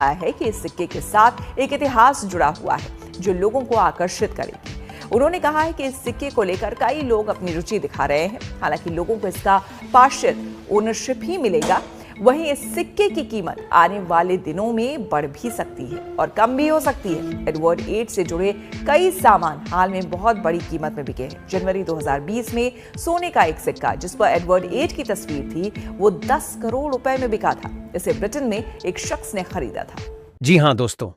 है कि इस सिक्के के साथ एक इतिहास जुड़ा हुआ है जो लोगों को आकर्षित करेगी। उन्होंने कहा है कि इस सिक्के को लेकर कई लोग अपनी रुचि दिखा रहे हैं। हालांकि लोगों को इसका पार्शियल ओनरशिप ही मिलेगा। वहीं इस सिक्के की कीमत आने वाले दिनों में बढ़ भी सकती है और कम भी हो सकती है। एडवर्ड 8 से जुड़े कई सामान हाल में बहुत बड़ी कीमत में बिके हैं। जनवरी 2020 में सोने का एक सिक्का जिस पर एडवर्ड 8 की तस्वीर थी वो 10 करोड़ रुपए में बिका था। इसे ब्रिटेन में एक शख्स ने खरीदा था। जी हां दोस्तों,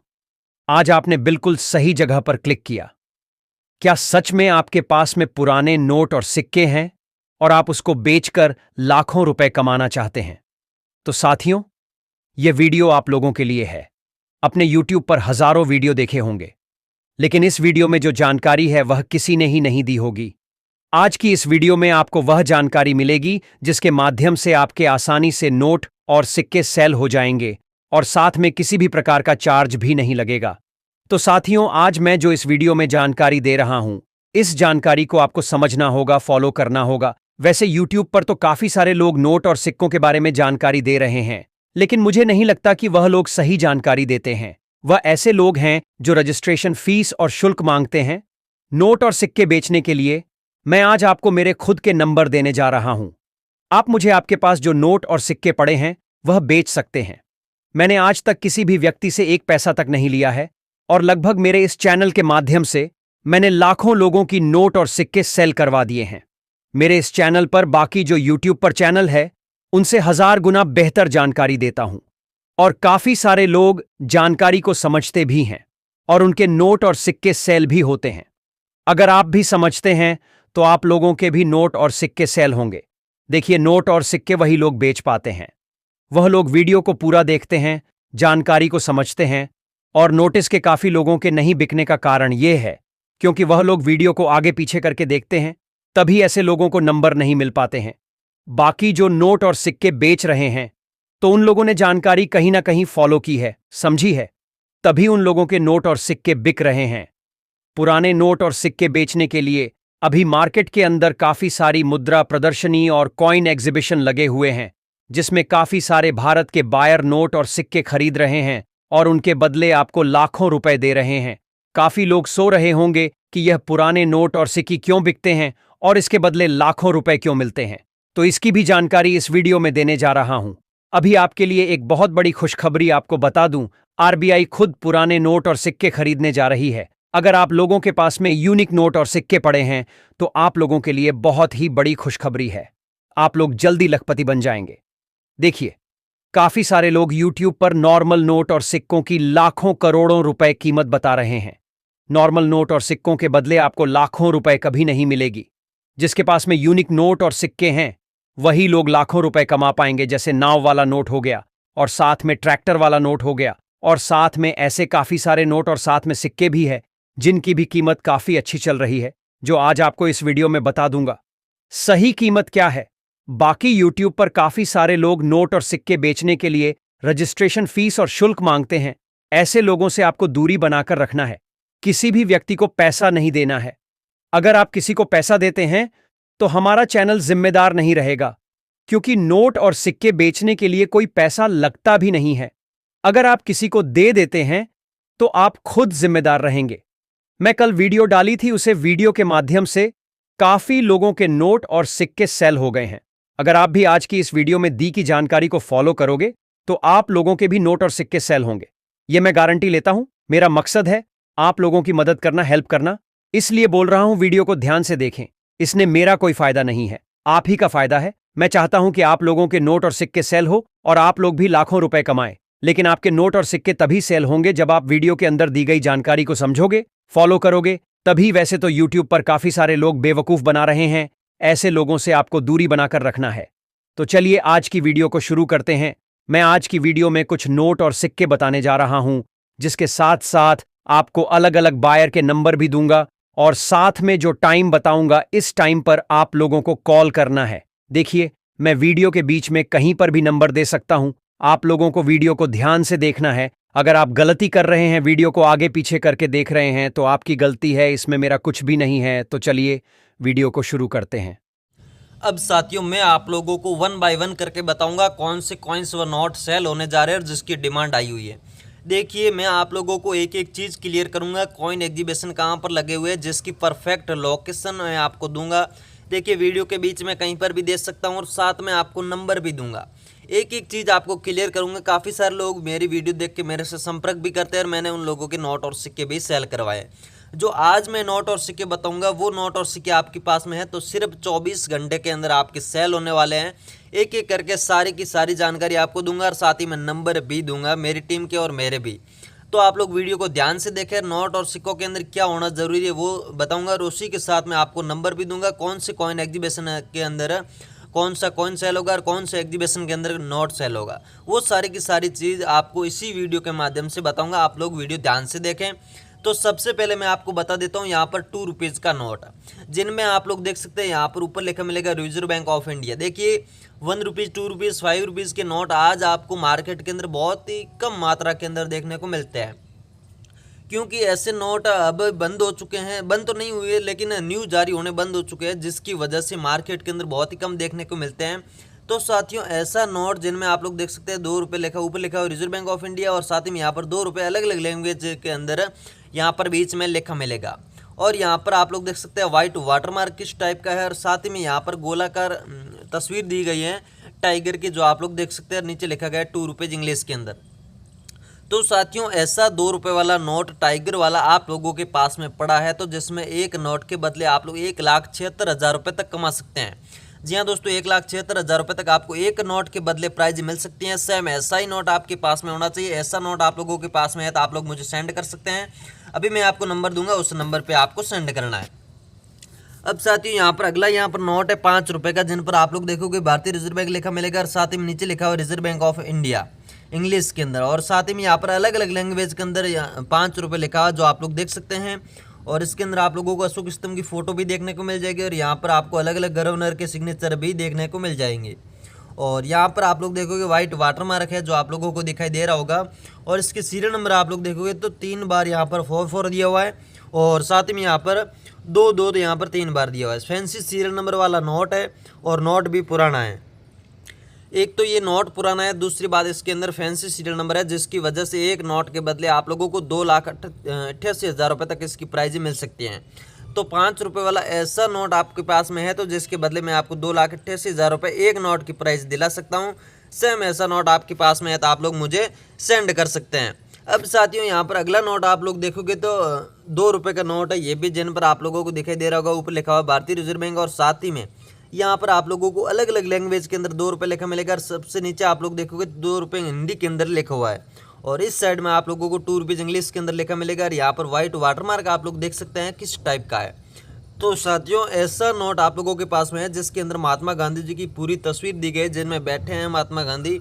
आज आपने बिल्कुल सही जगह पर क्लिक किया। क्या सच में आपके पास में पुराने नोट और सिक्के हैं और आप उसको बेचकर लाखों रुपए कमाना चाहते हैं? तो साथियों, यह वीडियो आप लोगों के लिए है। अपने YouTube पर हजारों वीडियो देखे होंगे, लेकिन इस वीडियो में जो जानकारी है वह किसी ने ही नहीं दी होगी। आज की इस वीडियो में आपको वह जानकारी मिलेगी जिसके माध्यम से आपके आसानी से नोट और सिक्के सेल हो जाएंगे और साथ में किसी भी प्रकार का चार्ज भी नहीं लगेगा। तो साथियों, आज मैं जो इस वीडियो में जानकारी दे रहा हूं, इस जानकारी को आपको समझना होगा, फॉलो करना होगा। वैसे YouTube पर तो काफी सारे लोग नोट और सिक्कों के बारे में जानकारी दे रहे हैं, लेकिन मुझे नहीं लगता कि वह लोग सही जानकारी देते हैं। वह ऐसे लोग हैं जो रजिस्ट्रेशन फीस और शुल्क मांगते हैं नोट और सिक्के बेचने के लिए। मैं आज आपको मेरे खुद के नंबर देने जा रहा हूं। आप मुझे आपके पास जो नोट और सिक्के पड़े हैं वह बेच सकते हैं। मैंने आज तक किसी भी व्यक्ति से एक पैसा तक नहीं लिया है और लगभग मेरे इस चैनल के माध्यम से मैंने लाखों लोगों की नोट और सिक्के सेल करवा दिए हैं। मेरे इस चैनल पर बाकी जो YouTube पर चैनल है उनसे 1000 गुना बेहतर जानकारी देता हूं और काफी सारे लोग जानकारी को समझते भी हैं और उनके नोट और सिक्के सेल भी होते हैं। अगर आप भी समझते हैं तो आप लोगों के भी नोट और सिक्के सेल होंगे। देखिए, नोट और सिक्के वही लोग बेच पाते हैं। वह लोग वीडियो को पूरा देखते हैं, जानकारी को समझते हैं। और नोटिस के काफी लोगों के नहीं बिकने का कारण यह है क्योंकि वह लोग वीडियो को आगे पीछे करके देखते हैं, तभी ऐसे लोगों को नंबर नहीं मिल पाते हैं। बाकी जो नोट और सिक्के बेच रहे हैं तो उन लोगों ने जानकारी कहीं ना कहीं फॉलो की है, समझी है, तभी उन लोगों के नोट और सिक्के बिक रहे हैं। पुराने नोट और सिक्के बेचने के लिए अभी मार्केट के अंदर काफी सारी मुद्रा प्रदर्शनी और कॉइन एग्जीबिशन लगे हुए हैं, जिसमें काफी सारे भारत के बायर नोट और सिक्के खरीद रहे हैं और उनके बदले आपको लाखों रुपए दे रहे हैं। काफी लोग सो रहे होंगे कि यह पुराने नोट और सिक्के क्यों बिकते हैं और इसके बदले लाखों रुपए क्यों मिलते हैं। तो इसकी भी जानकारी इस वीडियो में देने जा रहा हूं। अभी आपके लिए एक बहुत बड़ी खुशखबरी आपको बता दूं, RBI खुद पुराने नोट और सिक्के खरीदने जा रही है। अगर आप लोगों के पास में यूनिक नोट और सिक्के पड़े हैं तो आप लोगों के लिए बहुत ही बड़ी खुशखबरी है। आप लोग जल्दी लखपति बन जाएंगे। देखिए, काफी सारे लोग YouTube पर नॉर्मल नोट और सिक्कों की लाखों करोड़ों रुपए कीमत बता रहे हैं। नॉर्मल नोट और सिक्कों के बदले आपको लाखों रुपए कभी नहीं मिलेगी। जिसके पास में यूनिक नोट और सिक्के हैं वही लोग लाखों रुपए कमा पाएंगे, जैसे नाव वाला नोट हो गया और साथ में ट्रैक्टर वाला नोट हो गया और साथ में ऐसे काफी सारे नोट और साथ में सिक्के भी है जिनकी भी कीमत काफी अच्छी चल रही है, जो आज आपको इस वीडियो में बता दूंगा। सही कीमत क्या है? बाकी YouTube पर काफी सारे लोग नोट और सिक्के बेचने के लिए रजिस्ट्रेशन फीस और शुल्क मांगते हैं। ऐसे लोगों से आपको दूरी बनाकर रखना है। किसी भी व्यक्ति को पैसा नहीं देना है। अगर आप किसी को पैसा देते हैं तो हमारा चैनल जिम्मेदार नहीं रहेगा, क्योंकि नोट और सिक्के बेचने के लिए कोई पैसा लगता भी नहीं है। अगर आप किसी को दे देते हैं तो आप खुद जिम्मेदार रहेंगे। मैं कल वीडियो डाली थी, उसे वीडियो के माध्यम से काफी लोगों के नोट और सिक्के सेल हो गए हैं। अगर आप भी आज की इस वीडियो में दी की जानकारी को फॉलो करोगे तो आप लोगों के भी नोट और सिक्के सेल होंगे। यह मैं गारंटी लेता हूं। मेरा मकसद है आप लोगों की मदद करना, हेल्प करना, इसलिए बोल रहा हूं वीडियो को ध्यान से देखें। इसने मेरा कोई फायदा नहीं है, आप ही का फायदा है। मैं चाहता हूं कि आप लोगों के नोट और सिक्के सेल हो और आप लोग भी लाखों रुपए कमाएं। लेकिन आपके नोट और सिक्के तभी सेल होंगे जब आप वीडियो के अंदर दी गई जानकारी को समझोगे, फॉलो करोगे, तभी। वैसे तो YouTube पर काफी सारे लोग बेवकूफ बना रहे हैं। ऐसे लोगों से आपको दूरी बनाकर रखना है। तो चलिए आज की वीडियो को शुरू करते हैं। मैं आज की वीडियो में कुछ नोट और सिक्के बताने जा रहा हूं, जिसके साथ साथ आपको अलग अलग बायर के नंबर भी दूंगा और साथ में जो टाइम बताऊंगा, इस टाइम पर आप लोगों को कॉल करना है। देखिए, मैं वीडियो के बीच में कहीं पर भी नंबर दे सकता हूं। आप लोगों को वीडियो को ध्यान से देखना है। अगर आप गलती कर रहे हैं, वीडियो को आगे पीछे करके देख रहे हैं, तो आपकी गलती है, इसमें मेरा कुछ भी नहीं है। तो चलिए वीडियो को शुरू करते हैं। अब साथियों, मैं आप लोगों को 1 बाय 1 करके बताऊंगा कौन से कॉइन्स व नोट सेल होने जा रहे हैं और जिसकी डिमांड आई हुई है। देखिए मैं आप लोगों को एक एक चीज़ क्लियर करूंगा, कॉइन एग्जीबिशन कहाँ पर लगे हुए हैं जिसकी परफेक्ट लोकेशन मैं आपको दूंगा। देखिए वीडियो के बीच में कहीं पर भी दे सकता हूँ और साथ में आपको नंबर भी दूंगा। एक एक चीज़ आपको क्लियर करूंगा। काफ़ी सारे लोग मेरी वीडियो देख के मेरे से संपर्क भी करते हैं और मैंने उन लोगों के नोट और सिक्के भी सेल करवाए। जो आज मैं नोट और सिक्के बताऊंगा वो नोट और सिक्के आपके पास में है तो सिर्फ 24 घंटे के अंदर आपके सेल होने वाले हैं। एक एक करके सारी की सारी जानकारी आपको दूंगा और साथ ही मैं नंबर भी दूंगा मेरी टीम के और मेरे भी। तो आप लोग वीडियो को ध्यान से देखें। नोट और सिक्कों के अंदर क्या होना जरूरी है वो बताऊंगा और उसी के साथ मैं आपको नंबर भी दूंगा, कौन से कॉइन एग्जीबिशन के अंदर कौन सा कॉइन सेल होगा और कौन से एग्जीबिशन के अंदर नोट सेल होगा। वो सारी की सारी चीज़ आपको इसी वीडियो के माध्यम से बताऊंगा। आप लोग वीडियो ध्यान से देखें। तो सबसे पहले मैं आपको बता देता हूँ यहाँ पर 2 रुपीज़ का नोट जिनमें आप लोग देख सकते हैं यहाँ पर ऊपर लिखा मिलेगा रिजर्व बैंक ऑफ इंडिया। देखिए 1 रुपीज़, 2 रुपीज़, 5 रुपीज़ के नोट आज आपको मार्केट के अंदर बहुत ही कम मात्रा के अंदर देखने को मिलते हैं, क्योंकि ऐसे नोट अब बंद हो चुके हैं। बंद तो नहीं हुए लेकिन न्यूज़ जारी होने बंद हो चुके हैं, जिसकी वजह से मार्केट के अंदर बहुत ही कम देखने को मिलते हैं। तो साथियों ऐसा नोट जिनमें आप लोग देख सकते हैं 2 रुपये लिखा, ऊपर लिखा हुआ रिजर्व बैंक ऑफ इंडिया और साथ ही में यहाँ पर 2 रुपये अलग अलग लैंग्वेज के अंदर यहाँ पर बीच में लिखा मिलेगा। और यहाँ पर आप लोग देख सकते हैं वाइट वाटरमार्क किस टाइप का है और साथ ही में यहाँ पर गोलाकार तस्वीर दी गई है टाइगर की, जो आप लोग देख सकते हैं। नीचे लिखा गया है 2 रुपीज़ इंग्लिश के अंदर। तो साथियों ऐसा 2 रुपये वाला नोट टाइगर वाला आप लोगों के पास में पड़ा है, तो जिसमें एक नोट के बदले आप लोग 1,76,000 रुपये तक कमा सकते हैं। जी हाँ दोस्तों, 1,76,000 रुपये तक आपको एक नोट के बदले प्राइज मिल सकती है। सेम ऐसा ही नोट आपके पास में होना चाहिए। ऐसा नोट आप लोगों के पास में है तो आप लोग मुझे सेंड कर सकते हैं। अभी मैं आपको नंबर दूंगा, उस नंबर पर आपको सेंड करना है। अब साथियों यहाँ पर अगला यहाँ पर नोट है 5 रुपये का, जिन पर आप लोग देखोगे भारतीय रिजर्व बैंक लिखा मिलेगा और साथ ही में नीचे लिखा हुआ reserve bank of India English के अंदर और साथ ही में यहाँ पर अलग अलग लैंग्वेज के अंदर 5 रुपये लिखा हुआ जो आप लोग देख सकते हैं। और इसके अंदर आप लोगों को अशोक स्तंभ की फोटो भी देखने को मिल जाएगी और यहाँ पर आपको अलग अलग गवर्नर के सिग्नेचर भी देखने को मिल जाएंगे। और यहाँ पर आप लोग देखोगे वाइट वाटरमार्क है जो आप लोगों को दिखाई दे रहा होगा। और इसके सीरियल नंबर आप लोग देखोगे तो 3 बार यहाँ पर 4 दिया हुआ है और साथ ही में यहाँ पर 2 यहाँ पर 3 बार दिया हुआ है। फैंसी सीरियल नंबर वाला नोट है और नोट भी पुराना है। एक तो ये नोट पुराना है, दूसरी बात इसके अंदर फैंसी सीरियल नंबर है, जिसकी वजह से एक नोट के बदले आप लोगों को 2,88,000 रुपये तक इसकी प्राइज मिल सकती है। तो 5 रुपये वाला ऐसा नोट आपके पास में है तो जिसके बदले मैं आपको 2,88,000 रुपये एक नोट की प्राइस दिला सकता हूँ। सेम ऐसा नोट आपके पास में है तो आप लोग मुझे सेंड कर सकते हैं। अब साथियों यहाँ पर अगला नोट आप लोग देखोगे तो 2 रुपये का नोट है, ये भी जिन पर आप लोगों को दिखाई दे रहा होगा ऊपर लिखा हुआ भारतीय रिजर्व बैंक और साथ ही में यहाँ पर आप लोगों को अलग अलग लैंग्वेज के अंदर 2 रुपये लिखा मिलेगा। और सबसे नीचे आप लोग देखोगे 2 रुपये हिंदी के अंदर लिखा हुआ है और इस साइड में आप लोगों को 2 रुपीज़ इंग्लिश के अंदर लिखा मिलेगा। और यहाँ पर व्हाइट वाटरमार्क आप लोग देख सकते हैं किस टाइप का है। तो साथियों ऐसा नोट आप लोगों के पास में है जिसके अंदर महात्मा गांधी जी की पूरी तस्वीर दी गई है, जिनमें बैठे हैं महात्मा गांधी।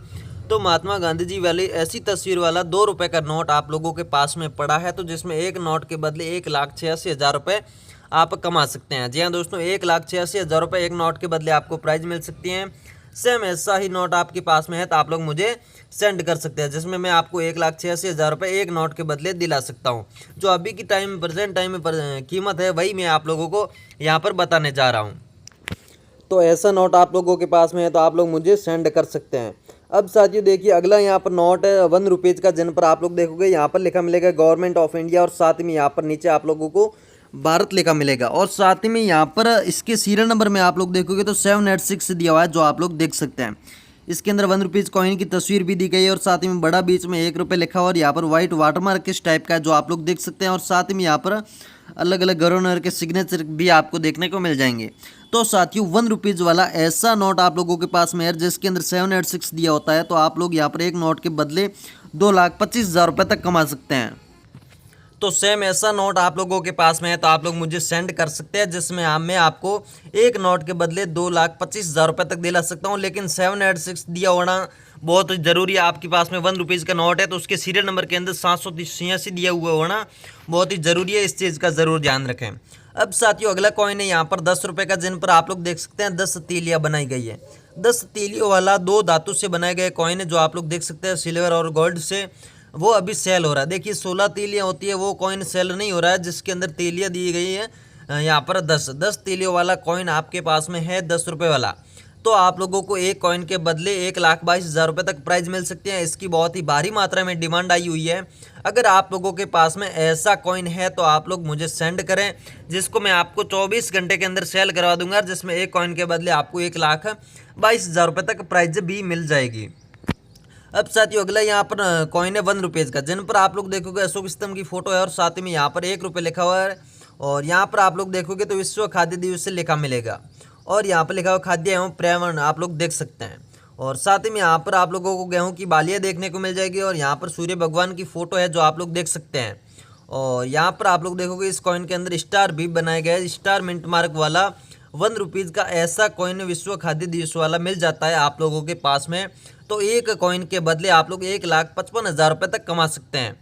तो महात्मा गांधी जी वाली ऐसी तस्वीर वाला 2 रुपये का नोट आप लोगों के पास में पड़ा है, तो जिसमें एक नोट के बदले 1,86,000 रुपये आप कमा सकते हैं। जी हाँ दोस्तों, 1,86,000 रुपये एक नोट के बदले आपको प्राइज मिल सकती हैं। सेम ऐसा ही नोट आपके पास में है तो आप लोग मुझे सेंड कर सकते हैं, जिसमें मैं आपको 1,86,000 रुपये एक नोट के बदले दिला सकता हूं। जो अभी की प्रेजेंट टाइम में कीमत है वही मैं आप लोगों को यहाँ पर बताने जा रहा हूँ। तो ऐसा नोट आप लोगों के पास में है तो आप लोग मुझे सेंड कर सकते हैं। अब साथियों देखिए अगला यहाँ पर नोट है 1 रुपीज़ का, जिन पर आप लोग देखोगे यहाँ पर लिखा मिलेगा गवर्नमेंट ऑफ इंडिया और साथ में यहाँ पर नीचे आप लोगों को भारत लिखा मिलेगा। और साथ ही में यहाँ पर इसके सीरियल नंबर में आप लोग देखोगे तो 786 दिया हुआ है जो आप लोग देख सकते हैं। इसके अंदर 1 रुपीज़ कॉइन की तस्वीर भी दी गई है और साथ ही में बड़ा बीच में 1 रुपये लिखा हुआ और यहाँ पर व्हाइट वाटरमार्क किस टाइप का है जो आप लोग देख सकते हैं। और साथ ही में यहाँ पर अलग अलग गवर्नर के सिग्नेचर भी आपको देखने को मिल जाएंगे। तो साथियों 1 रुपीज़ वाला ऐसा नोट आप लोगों के पास में है जिसके अंदर 786 दिया होता है, तो आप लोग यहाँ पर एक नोट के बदले 2,25,000 रुपये तक कमा सकते हैं। तो सेम ऐसा नोट आप लोगों के पास में है तो आप लोग मुझे सेंड कर सकते हैं, जिसमें मैं आपको एक नोट के बदले 2,25,000 रुपये तक दिला सकता हूं। लेकिन 786 दिया होना बहुत ज़रूरी है। आपके पास में 1 रुपीज़ का नोट है तो उसके सीरियल नंबर के अंदर 786 दिया हुआ होना बहुत ही ज़रूरी है, इस चीज़ का ज़रूर ध्यान रखें। अब साथियों अगला कॉइन है यहाँ पर 10 रुपये का, जिन पर आप लोग देख सकते हैं 10 तीलियाँ बनाई गई है। 10 तीलियों वाला 2 धातु से बनाए गए कॉइन है जो आप लोग देख सकते हैं सिल्वर और गोल्ड से, वो अभी सेल हो रहा है। देखिए 16 तीलियाँ होती है, वो कॉइन सेल नहीं हो रहा है, जिसके अंदर तीलियाँ दी गई है यहाँ पर 10 तीलियों वाला कॉइन आपके पास में है 10 रुपये वाला। तो आप लोगों को एक कॉइन के बदले 1,22,000 रुपये तक प्राइज मिल सकती है। इसकी बहुत ही भारी मात्रा में डिमांड आई हुई है। अगर आप लोगों के पास में ऐसा कॉइन है तो आप लोग मुझे सेंड करें, जिसको मैं आपको 24 घंटे के अंदर सेल करवा दूंगा, जिसमें एक कॉइन के बदले आपको 1,22,000 रुपये तक प्राइज भी मिल जाएगी। अब साथियों अगला यहाँ पर कॉइन है 1 रुपीज़ का, जिन पर आप लोग देखोगे अशोक स्तंभ की फोटो है और साथ में यहाँ पर 1 रुपये लिखा हुआ है। और यहाँ पर आप लोग देखोगे तो विश्व खाद्य दिवस से लिखा मिलेगा और यहाँ पर लिखा हुआ खाद्य एवं पर्यावरण आप लोग देख सकते हैं। और साथ ही में यहाँ पर आप लोगों को गेहूं की बालियाँ देखने को मिल जाएगी और यहाँ पर सूर्य भगवान की फोटो है जो आप लोग देख सकते हैं। और यहाँ पर आप लोग देखोगे इस कॉइन के अंदर स्टार भी बनाया गया है। स्टार मिंट मार्क वाला 1 रुपीज़ का ऐसा कॉइन विश्व खाद्य दिवस वाला मिल जाता है आप लोगों के पास में। तो एक कॉइन के बदले आप लोग 1,55,000 रुपये तक कमा सकते हैं।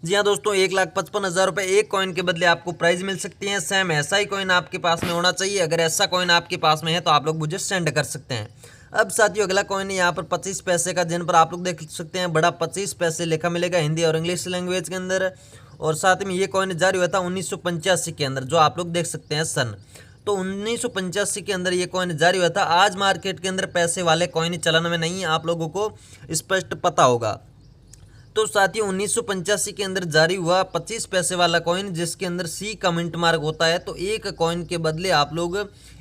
जी हाँ दोस्तों, 1,55,000 रुपये एक कॉइन के बदले आपको प्राइज मिल सकती है। सेम ऐसा ही कॉइन आपके पास में होना चाहिए। अगर ऐसा कॉइन आपके पास में है तो आप लोग मुझे सेंड कर सकते हैं। अब साथियों अगला कॉइन है यहाँ पर 25 पैसे का, जिन पर आप लोग देख सकते हैं बड़ा 25 पैसे लिखा मिलेगा हिंदी और इंग्लिश लैंग्वेज के अंदर। और साथ में ये कॉइन जारी हुआ था 1985 के अंदर, जो आप लोग देख सकते हैं सन। तो 1985 के अंदर ये कॉइन जारी हुआ था। आज मार्केट के अंदर पैसे वाले कॉइन चलन में नहीं है, आप लोगों को स्पष्ट पता होगा। तो साथियों 1985 के अंदर जारी हुआ 25 पैसे वाला कॉइन, जिसके अंदर सी का मिंट मार्क होता है। तो एक कॉइन के बदले आप लोग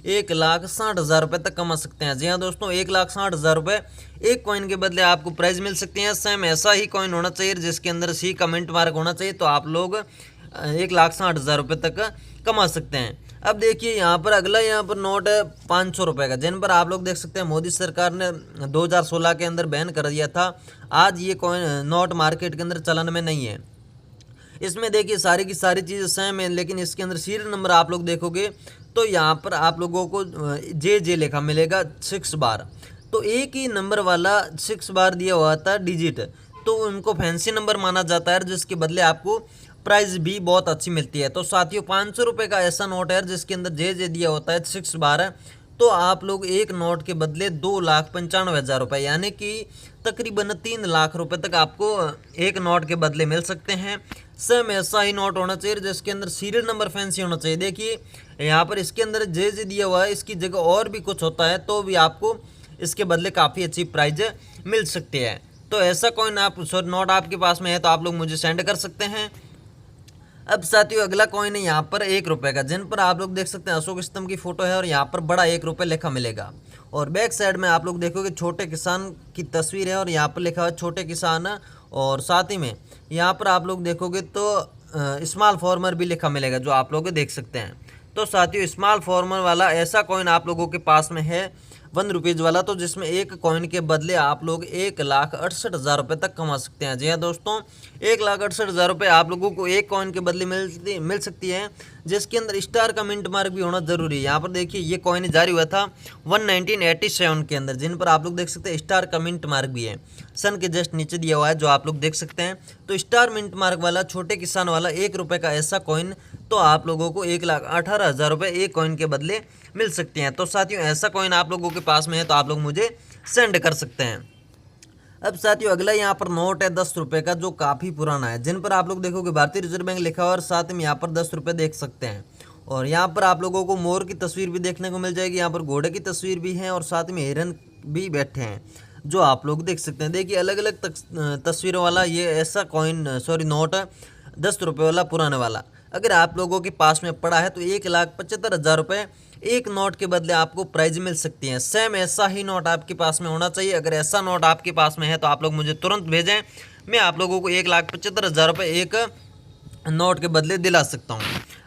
1,60,000 रुपये तक कमा सकते हैं। जी हाँ दोस्तों, 1,60,000 रुपये एक कॉइन के बदले आपको प्राइज मिल सकते हैं। सेम ऐसा ही कॉइन होना चाहिए जिसके अंदर सी का मिंट मार्क होना चाहिए, तो आप लोग 1,60,000 रुपये तक कमा सकते हैं। अब देखिए यहाँ पर अगला यहाँ पर नोट है 500 रुपये का, जिन पर आप लोग देख सकते हैं मोदी सरकार ने 2016 के अंदर बैन कर दिया था। आज ये कॉइन नोट मार्केट के अंदर चलन में नहीं है। इसमें देखिए सारी की सारी चीज़ें सेम है, लेकिन इसके अंदर सीरियल नंबर आप लोग देखोगे तो यहाँ पर आप लोगों को जे लिखा मिलेगा 6 बार। तो एक ही नंबर वाला 6 बार दिया हुआ था डिजिट, तो उनको फैंसी नंबर माना जाता है, जिसके बदले आपको प्राइस भी बहुत अच्छी मिलती है। तो साथियों 500 रुपये का ऐसा नोट है जिसके अंदर जे दिया होता है 6 बार है। तो आप लोग एक नोट के बदले 2,95,000 रुपये यानी कि तकरीबन 3 लाख रुपए तक आपको एक नोट के बदले मिल सकते हैं। सेम ऐसा ही नोट होना चाहिए जिसके अंदर सीरियल नंबर फैंसी होना चाहिए। देखिए यहाँ पर इसके अंदर जे दिया हुआ है, इसकी जगह और भी कुछ होता है तो भी आपको इसके बदले काफ़ी अच्छी प्राइज मिल सकती है। तो ऐसा कॉइन आप नोट आपके पास में है तो आप लोग मुझे सेंड कर सकते हैं। अब साथियों अगला कॉइन है यहाँ पर 1 रुपये का, जिन पर आप लोग देख सकते हैं अशोक स्तंभ की फोटो है और यहाँ पर बड़ा 1 रुपये लिखा मिलेगा। और बैक साइड में आप लोग देखोगे छोटे किसान की तस्वीर है और यहाँ पर लिखा हुआ है छोटे किसान। और साथ ही में यहाँ पर आप लोग देखोगे तो स्मॉल फार्मर भी लिखा मिलेगा, जो आप लोग देख सकते हैं। तो साथियों स्मॉल फार्मर वाला ऐसा कॉइन आप लोगों के पास में है 1 रुपीज़ वाला, तो जिसमें एक कॉइन के बदले आप लोग 1,68,000 रुपये तक कमा सकते हैं। जी हाँ दोस्तों, 1,68,000 रुपये आप लोगों को एक कॉइन के बदले मिल सकती है, जिसके अंदर स्टार का मिंट मार्क भी होना जरूरी है। यहाँ पर देखिए ये कॉइन जारी हुआ था 1987 के अंदर, जिन पर आप लोग देख सकते हैं स्टार का मिंट मार्क भी है, सन के जस्ट नीचे दिया हुआ है जो आप लोग देख सकते हैं। तो स्टार मिंट मार्क वाला छोटे किसान वाला 1 रुपये का ऐसा कॉइन तो आप लोगों को 1,18,000 रुपये एक कॉइन के बदले मिल सकते हैं। तो साथियों ऐसा कॉइन आप लोगों के पास में है तो आप लोग मुझे सेंड कर सकते हैं। अब साथियों अगला यहाँ पर नोट है 10 रुपये का, जो काफ़ी पुराना है, जिन पर आप लोग देखोगे भारतीय रिजर्व बैंक लिखा हुआ और साथ में यहाँ पर 10 रुपये देख सकते हैं। और यहाँ पर आप लोगों को मोर की तस्वीर भी देखने को मिल जाएगी, यहाँ पर घोड़े की तस्वीर भी है और साथ में हिरन भी बैठे हैं, जो आप लोग देख सकते हैं। देखिए अलग अलग तस्वीरों वाला ये ऐसा कॉइन नोट है 10 रुपये वाला पुराने वाला, अगर आप लोगों के पास में पड़ा है तो 1,75,000 रुपये एक नोट के बदले आपको प्राइज मिल सकती है। सेम ऐसा ही नोट आपके पास में होना चाहिए। अगर ऐसा नोट आपके पास में है तो आप लोग मुझे तुरंत भेजें, मैं आप लोगों को 1,75,000 रुपये एक नोट के बदले दिला सकता हूँ।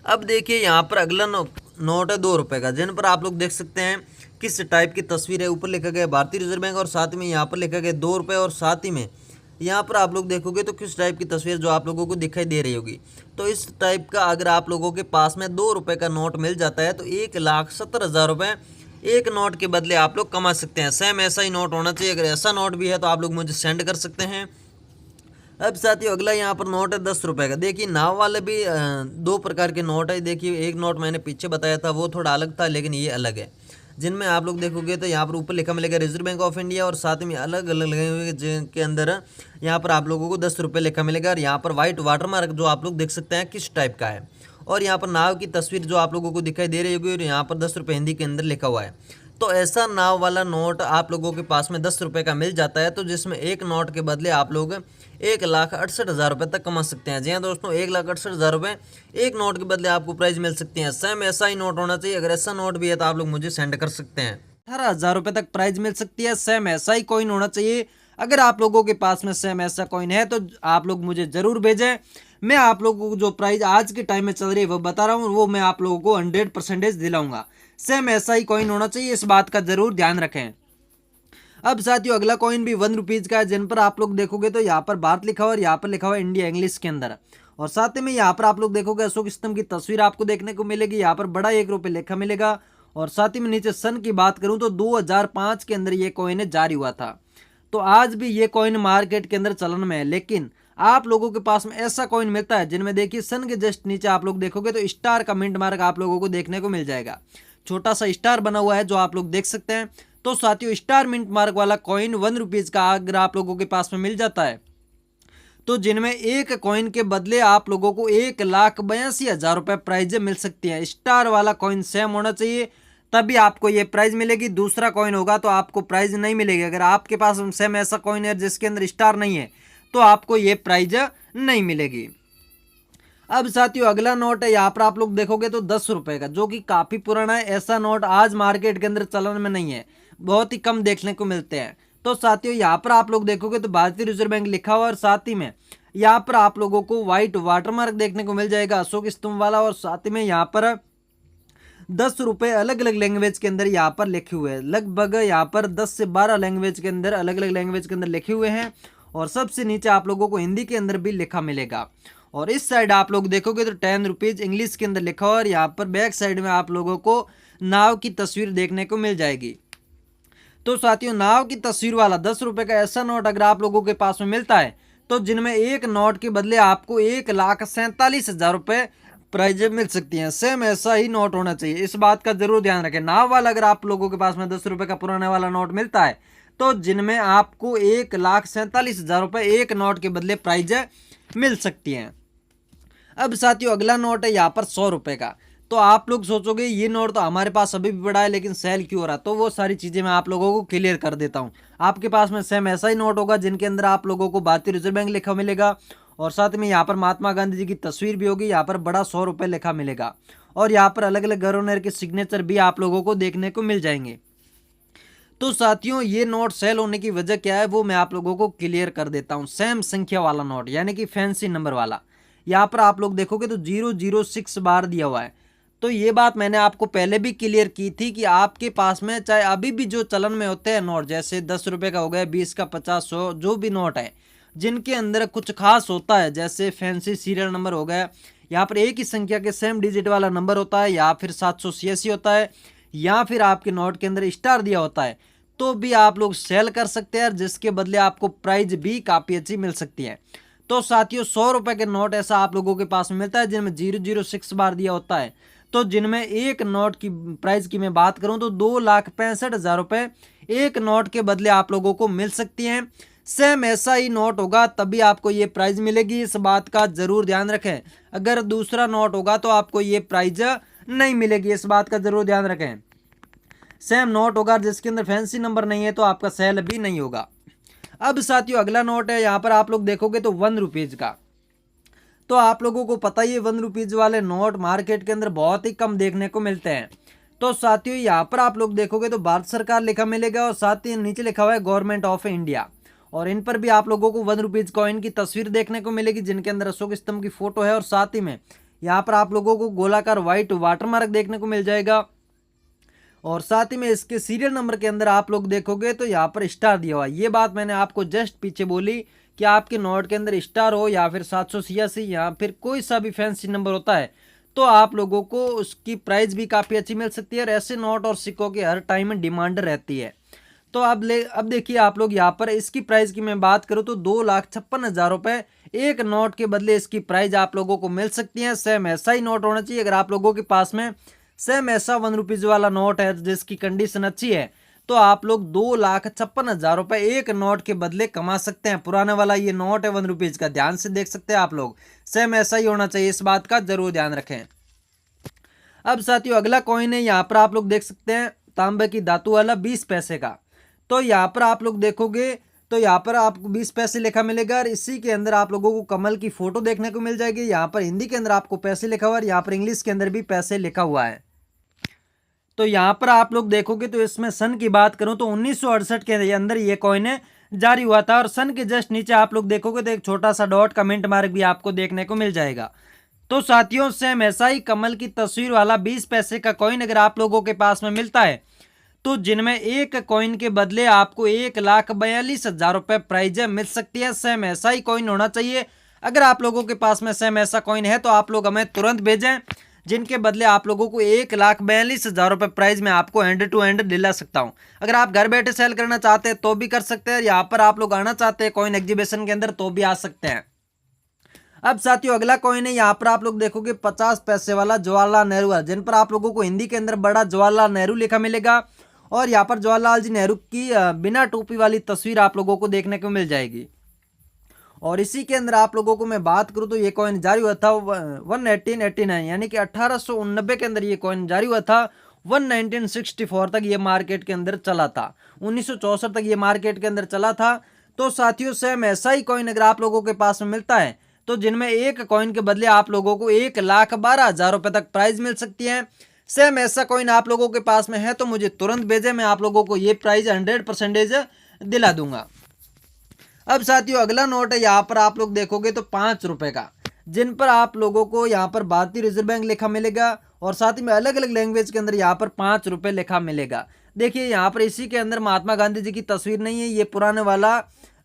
अब देखिए यहाँ पर अगला नोट है 2 रुपये का, जिन पर आप लोग देख सकते हैं किस टाइप की तस्वीर है। ऊपर लिखा गया भारतीय रिजर्व बैंक और साथ में यहाँ पर लिखा गया 2 रुपये और साथ ही में यहाँ पर आप लोग देखोगे तो किस टाइप की तस्वीर जो आप लोगों को दिखाई दे रही होगी। तो इस टाइप का अगर आप लोगों के पास में 2 रुपये का नोट मिल जाता है तो 1,70,000 रुपये एक नोट के बदले आप लोग कमा सकते हैं। सेम ऐसा ही नोट होना चाहिए। अगर ऐसा नोट भी है तो आप लोग मुझे सेंड कर सकते हैं। अब साथियों अगला यहाँ पर नोट है 10 रुपये का। देखिए नाव वाले भी 2 प्रकार के नोट है। देखिए एक नोट मैंने पीछे बताया था वो थोड़ा अलग था, लेकिन ये अलग है, जिनमें आप लोग देखोगे तो यहाँ पर ऊपर लिखा मिलेगा रिजर्व बैंक ऑफ इंडिया और साथ में अलग अलग लगे हुए जिनके अंदर यहाँ पर आप लोगों को 10 रुपये लिखा मिलेगा। और यहाँ पर व्हाइट वाटर मार्क जो आप लोग देख सकते हैं किस टाइप का है, और यहाँ पर नाव की तस्वीर जो आप लोगों को दिखाई दे रही होगी और यहाँ पर 10 रुपये हिंदी के अंदर लिखा हुआ है। तो दोस्तों ऐसा नाव वाला नोट आप लोगों के पास में 10 रुपये का मिल जाता है, तो जिसमें एक नोट के बदले आप लोग 1,68,000 रुपये तक कमा सकते हैं। जी हाँ दोस्तों, 1,68,000 रुपये एक नोट के बदले आपको प्राइज मिल सकती है। सेम ऐसा ही नोट होना चाहिए। अगर ऐसा नोट भी है तो आप लोग मुझे सेंड कर सकते हैं। 18,000 रुपये तक प्राइज मिल सकती है। सेम ऐसा ही कॉइन होना चाहिए। अगर आप लोगों के पास में सेम ऐसा कॉइन है तो आप लोग मुझे जरूर भेजें। मैं आप लोगों को जो प्राइस आज के टाइम में चल रही है वो बता रहा हूँ, वो मैं आप लोगों को 100% दिलाऊंगा। सेम ऐसा ही कॉइन होना चाहिए, इस बात का जरूर ध्यान रखें। अब साथियों अगला कॉइन भी 1 रुपीज का है, जिन पर आप लोग देखोगे तो यहाँ पर भारत लिखा हुआ और यहाँ पर लिखा हुआ इंडिया इंग्लिश के अंदर। और साथ में यहाँ पर आप लोग देखोगे अशोक स्तंभ की तस्वीर आपको देखने को मिलेगी। यहाँ पर बड़ा 1 रुपये लिखा मिलेगा। और साथ ही में नीचे सन की बात करूं तो 2005 के अंदर ये कॉइन जारी हुआ था। तो आज भी ये कॉइन मार्केट के अंदर चलन में है, लेकिन आप लोगों के पास में ऐसा कॉइन मिलता है जिनमें देखिए सन के जस्ट नीचे आप लोग देखोगे तो स्टार का मिंट मार्क आप लोगों को देखने को मिल जाएगा। छोटा सा स्टार बना हुआ है जो आप लोग देख सकते हैं। तो साथियों स्टार मिंट मार्क वाला कॉइन 1 रुपीज का अगर आप लोगों के पास में मिल जाता है तो जिनमें एक कॉइन के बदले आप लोगों को 1,82,000 रुपये प्राइज मिल सकती है। स्टार वाला कॉइन सेम होना चाहिए तभी आपको ये प्राइज मिलेगी। दूसरा कॉइन होगा तो आपको प्राइज नहीं मिलेगी। अगर आपके पास सेम ऐसा कॉइन है जिसके अंदर स्टार नहीं है तो आपको ये प्राइज नहीं मिलेगी। अब साथियों अगला नोट है, यहाँ पर आप लोग देखोगे तो 10 रुपए का, जो कि काफी पुराना है। ऐसा नोट आज मार्केट के अंदर चलन में नहीं है, बहुत ही कम देखने को मिलते हैं। तो साथियों यहाँ पर आप लोग देखोगे तो भारतीय रिजर्व बैंक लिखा हुआ और साथ ही में यहाँ पर आप लोगों को व्हाइट वाटरमार्क देखने को मिल जाएगा अशोक स्तंभ वाला। और साथ ही में यहाँ पर 10 रुपए अलग अलग लैंग्वेज के अंदर यहाँ पर लिखे हुए हैं। लगभग यहाँ पर 10 से 12 लैंग्वेज के अंदर अलग अलग लैंग्वेज के अंदर लिखे हुए हैं। और सबसे नीचे आप लोगों को हिंदी के अंदर भी लिखा मिलेगा। और इस साइड आप लोग देखोगे तो 10 रुपीज इंग्लिश के अंदर लिखा हुआ और यहाँ पर बैक साइड में आप लोगों को नाव की तस्वीर देखने को मिल जाएगी। तो साथियों नाव की तस्वीर वाला 10 रुपए का ऐसा नोट अगर आप लोगों के पास में मिलता है तो जिनमें एक नोट के बदले आपको 1,47,000 रुपये प्राइज मिल सकती हैं। सेम ऐसा ही नोट होना चाहिए, इस बात का जरूर ध्यान रखें। नाव वाला अगर आप लोगों के पास में 10 रुपए का पुराने वाला नोट मिलता है तो जिनमें आपको 1,47,000 रुपये एक नोट के बदले प्राइज मिल सकती हैं। अब साथियों अगला नोट है यहाँ पर 100 रुपए का। तो आप लोग सोचोगे ये नोट तो हमारे पास अभी भी पड़ा है लेकिन सेल क्यों हो रहा है, तो वो सारी चीजें मैं आप लोगों को क्लियर कर देता हूँ। आपके पास में सेम ऐसा ही नोट होगा जिनके अंदर आप लोगों को भारतीय रिजर्व बैंक लिखा मिलेगा और साथ में यहाँ पर महात्मा गांधी जी की तस्वीर भी होगी। यहाँ पर बड़ा 100 रुपये लिखा मिलेगा और यहाँ पर अलग अलग गवर्नर के सिग्नेचर भी आप लोगों को देखने को मिल जाएंगे। तो साथियों ये नोट सेल होने की वजह क्या है वो मैं आप लोगों को क्लियर कर देता हूँ। सेम संख्या वाला नोट यानी कि फैंसी नंबर वाला, यहाँ पर आप लोग देखोगे तो 006 बार दिया हुआ है। तो ये बात मैंने आपको पहले भी क्लियर की थी कि आपके पास में चाहे अभी भी जो चलन में होते हैं नोट, जैसे 10 रुपए का हो गया, 20 का, 50, 100 जो भी नोट है जिनके अंदर कुछ खास होता है, जैसे फैंसी सीरियल नंबर हो गया, यहाँ पर एक ही संख्या के सेम डिजिट वाला नंबर होता है, या फिर 786 होता है, या फिर आपके नोट के अंदर स्टार दिया होता है, तो भी आप लोग सेल कर सकते हैं जिसके बदले आपको प्राइज भी काफ़ी अच्छी मिल सकती है। तो साथियों 100 रुपए के नोट ऐसा आप लोगों के पास में मिलता है जिनमें 006 बार दिया होता है। तो जिनमें एक नोट की प्राइस की मैं बात करूं तो 2,65,000 रुपये एक नोट के बदले आप लोगों को मिल सकती हैं। सेम ऐसा ही नोट होगा तभी आपको ये प्राइज मिलेगी, इस बात का जरूर ध्यान रखें। अगर दूसरा नोट होगा तो आपको ये प्राइज नहीं मिलेगी, इस बात का जरूर ध्यान रखें। सेम नोट होगा जिसके अंदर फैंसी नंबर नहीं है तो आपका सेल भी नहीं होगा। अब साथियों अगला नोट है, यहाँ पर आप लोग देखोगे तो 1 रुपीज का। तो आप लोगों को पता ही है 1 रुपीज वाले नोट मार्केट के अंदर बहुत ही कम देखने को मिलते हैं। तो साथियों यहाँ पर आप लोग देखोगे तो भारत सरकार लिखा मिलेगा और साथ ही नीचे लिखा हुआ है गवर्नमेंट ऑफ इंडिया, और इन पर भी आप लोगों को 1 रुपीज कॉइन की तस्वीर देखने को मिलेगी जिनके अंदर अशोक स्तंभ की फोटो है। और साथ ही में यहाँ पर आप लोगों को गोलाकार व्हाइट वाटरमार्क देखने को मिल जाएगा। और साथ ही में इसके सीरियल नंबर के अंदर आप लोग देखोगे तो यहाँ पर स्टार दिया हुआ है। ये बात मैंने आपको जस्ट पीछे बोली कि आपके नोट के अंदर स्टार हो या फिर 786 या फिर कोई सा भी फैंसी नंबर होता है तो आप लोगों को उसकी प्राइस भी काफ़ी अच्छी मिल सकती है। और ऐसे नोट और सिक्कों की हर टाइम में डिमांड रहती है। तो अब देखिए आप लोग यहाँ पर इसकी प्राइस की मैं बात करूँ तो 2,56,000 रुपये एक नोट के बदले इसकी प्राइस आप लोगों को मिल सकती है। सेम ऐसा ही नोट होना चाहिए। अगर आप लोगों के पास में सेम ऐसा 1 रुपीज वाला नोट है जिसकी कंडीशन अच्छी है तो आप लोग 2,56,000 रुपये एक नोट के बदले कमा सकते हैं। पुराने वाला ये नोट है 1 रुपीज का, ध्यान से देख सकते हैं आप लोग। सेम ऐसा ही होना चाहिए, इस बात का जरूर ध्यान रखें। अब साथियों अगला कॉइन है, यहाँ पर आप लोग देख सकते हैं तांबे की धातु वाला 20 पैसे का। तो यहाँ पर आप लोग देखोगे तो यहाँ पर आपको 20 पैसे लिखा मिलेगा और इसी के अंदर आप लोगों को कमल की फोटो देखने को मिल जाएगी। यहाँ पर हिंदी के अंदर आपको पैसे लिखा हुआ है और यहाँ पर इंग्लिश के अंदर भी पैसे लिखा हुआ है। तो यहाँ पर आप लोग देखोगे तो इसमें सन की बात करूं तो 1968 के अंदर ये कॉइन जारी हुआ था और सन के जस्ट नीचे आप लोग देखोगे तो एक छोटा सा डॉट कमेंट मार्क भी आपको देखने को मिल जाएगा। तो साथियों, सेम ऐसा ही कमल की तस्वीर वाला 20 पैसे का कॉइन अगर आप लोगों के पास में मिलता है तो जिनमें एक कॉइन के बदले आपको 1,42,000 रुपए प्राइज मिल सकती है। सेम ऐसा ही कॉइन होना चाहिए। अगर आप लोगों के पास में सेम ऐसा कॉइन है तो आप लोग हमें तुरंत भेजें, जिनके बदले आप लोगों को 1,42,000 रुपए प्राइज में आपको हैंड टू हैंड दिला सकता हूं। अगर आप घर बैठे सेल करना चाहते हैं तो भी कर सकते हैं, यहाँ पर आप लोग आना चाहते हैं कॉइन एग्जीबिशन के अंदर तो भी आ सकते हैं। अब साथियों, अगला कॉइन है, यहाँ पर आप लोग देखोगे 50 पैसे वाला जवाहरलाल नेहरू है, जिन पर आप लोगों को हिंदी के अंदर बड़ा जवाहरलाल नेहरू लिखा मिलेगा और यहाँ पर जवाहरलाल जी नेहरू की बिना टोपी वाली तस्वीर आप लोगों को देखने को मिल जाएगी। और इसी के अंदर आप लोगों को मैं बात करूं तो ये कॉइन जारी हुआ था 1889 यानी कि 1889 के अंदर ये कॉइन जारी हुआ था। 1964 तक ये मार्केट के अंदर चला था, 1964 तक ये मार्केट के अंदर चला था। तो साथियों, सेम ऐसा ही कॉइन अगर आप लोगों के पास में मिलता है तो जिनमें एक कॉइन के बदले आप लोगों को 1,12,000 रुपए तक प्राइज मिल सकती है। सेम ऐसा कॉइन आप लोगों के पास में है तो मुझे तुरंत भेजें, मैं आप लोगों को ये प्राइज 100% दिला दूंगा। अब साथियों, अगला नोट है, यहाँ पर आप लोग देखोगे तो 5 रुपए का, जिन पर आप लोगों को यहाँ पर भारतीय रिजर्व बैंक लिखा मिलेगा और साथ ही में अलग अलग लैंग्वेज के अंदर यहाँ पर 5 रुपए लिखा मिलेगा। देखिए, यहाँ पर इसी के अंदर महात्मा गांधी जी की तस्वीर नहीं है, ये पुराने वाला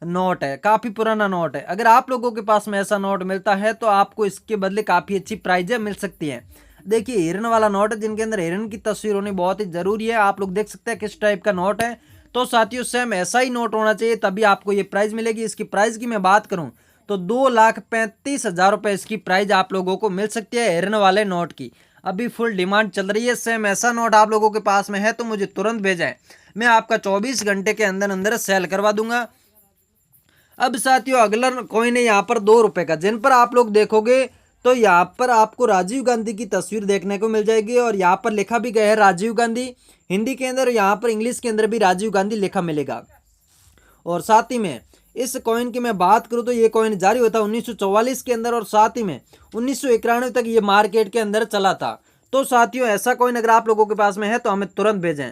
नोट है, काफी पुराना नोट है। अगर आप लोगों के पास में ऐसा नोट मिलता है तो आपको इसके बदले काफी अच्छी प्राइजें मिल सकती है। देखिए, हिरन वाला नोट है, जिनके अंदर हिरन की तस्वीर होनी बहुत ही जरूरी है। आप लोग देख सकते हैं किस टाइप का नोट है। तो साथियों, सेम ऐसा ही नोट होना चाहिए, तभी आपको ये प्राइज मिलेगी। इसकी प्राइस की मैं बात करूं तो 2,35,000 रुपए इसकी प्राइज आप लोगों को मिल सकती है हिरन वाले नोट की। अभी फुल डिमांड चल रही है। सेम ऐसा नोट आप लोगों के पास में है तो मुझे तुरंत भेजें, मैं आपका 24 घंटे के अंदर अंदर सेल करवा दूंगा। अब साथियों, अगला कॉइन है यहाँ पर 2 रुपए का, जिन पर आप लोग देखोगे तो यहाँ पर आपको राजीव गांधी की तस्वीर देखने को मिल जाएगी और यहाँ पर लिखा भी गया है राजीव गांधी हिंदी के अंदर, यहाँ पर इंग्लिश के अंदर भी राजीव गांधी लिखा मिलेगा। और साथ ही में इस कॉइन की मैं बात करूं तो ये कॉइन जारी होता 1944 के अंदर और साथ ही में 1991 तक ये मार्केट के अंदर चला था। तो साथियों, ऐसा कॉइन अगर आप लोगों के पास में है तो हमें तुरंत भेजें।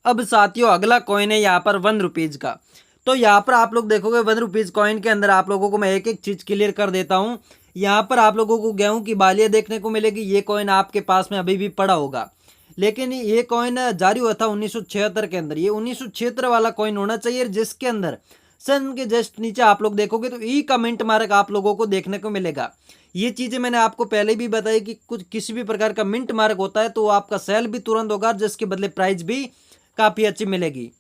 अब साथियों, अगला कॉइन है यहाँ पर 1 रुपीज का। तो यहाँ पर आप लोग देखोगे 1 रुपीज कॉइन के अंदर आप लोगों को मैं एक एक चीज क्लियर कर देता हूँ। यहाँ पर आप लोगों को गेहूं की बालियां देखने को मिलेगी। ये कॉइन आपके पास में अभी भी पड़ा होगा, लेकिन ये कॉइन जारी हुआ था 1976 के अंदर। ये 1976 वाला कॉइन होना चाहिए, जिसके अंदर सन के जस्ट नीचे आप लोग देखोगे तो ई कमेंट मार्क आप लोगों को देखने को मिलेगा। ये चीजें मैंने आपको पहले भी बताई कि कुछ किसी भी प्रकार का मिंट मार्क होता है तो आपका सेल भी तुरंत होगा, जिसके बदले प्राइस भी काफी अच्छी मिलेगी।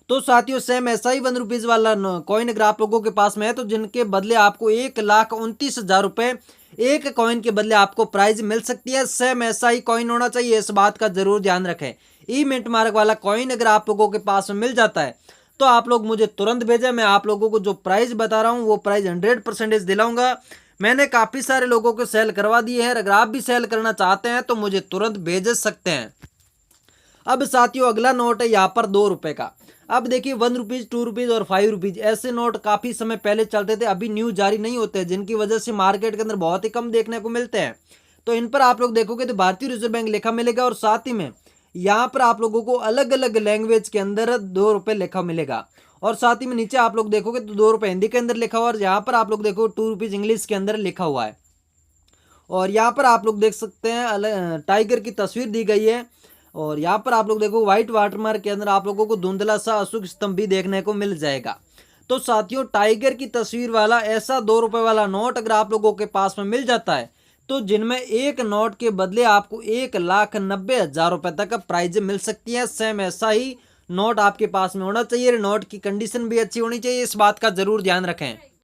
तो साथियों, सेम ऐसा ही 1 रुपीज वाला कॉइन अगर आप लोगों के पास में है तो जिनके बदले आपको 1,29,000 रुपए एक कॉइन के बदले आपको प्राइज मिल सकती है। सेम ऐसा ही कॉइन होना चाहिए, इस बात का जरूर ध्यान रखें। ई मिंट मार्क वाला कॉइन अगर आप लोगों के पास में मिल जाता है तो आप लोग मुझे तुरंत भेजें, मैं आप लोगों को जो प्राइस बता रहा हूं वो प्राइस 100% दिलाऊंगा। मैंने काफी सारे लोगों को सेल करवा दिए हैं, अगर आप भी सेल करना चाहते हैं तो मुझे तुरंत भेज सकते हैं। अब साथियों, अगला नोट है यहाँ पर 2 रुपए का। अब देखिए 1 रुपीज, 2 रुपीज और 5 रुपीज ऐसे नोट काफी समय पहले चलते थे, अभी न्यू जारी नहीं होते, जिनकी वजह से मार्केट के अंदर बहुत ही कम देखने को मिलते हैं। तो इन पर आप लोग देखोगे तो भारतीय रिजर्व बैंक लिखा मिलेगा और साथ ही में यहाँ पर आप लोगों को अलग अलग लैंग्वेज के अंदर 2 रुपए लिखा मिलेगा और साथ ही में नीचे आप लोग देखोगे तो 2 रुपए हिंदी के अंदर लिखा हुआ और यहाँ पर आप लोग देखो 2 रुपीज इंग्लिश के अंदर लिखा हुआ है। और यहाँ पर आप लोग देख सकते हैं टाइगर की तस्वीर दी गई है और यहाँ पर आप लोग देखो व्हाइट वाटरमार्क के अंदर आप लोगों को धुंधला सा अशोक स्तंभ भी देखने को मिल जाएगा। तो साथियों, टाइगर की तस्वीर वाला ऐसा 2 रुपए वाला नोट अगर आप लोगों के पास में मिल जाता है तो जिनमें एक नोट के बदले आपको 1,90,000 रुपए तक प्राइज मिल सकती है। सेम ऐसा ही नोट आपके पास में होना चाहिए, नोट की कंडीशन भी अच्छी होनी चाहिए, इस बात का जरूर ध्यान रखें।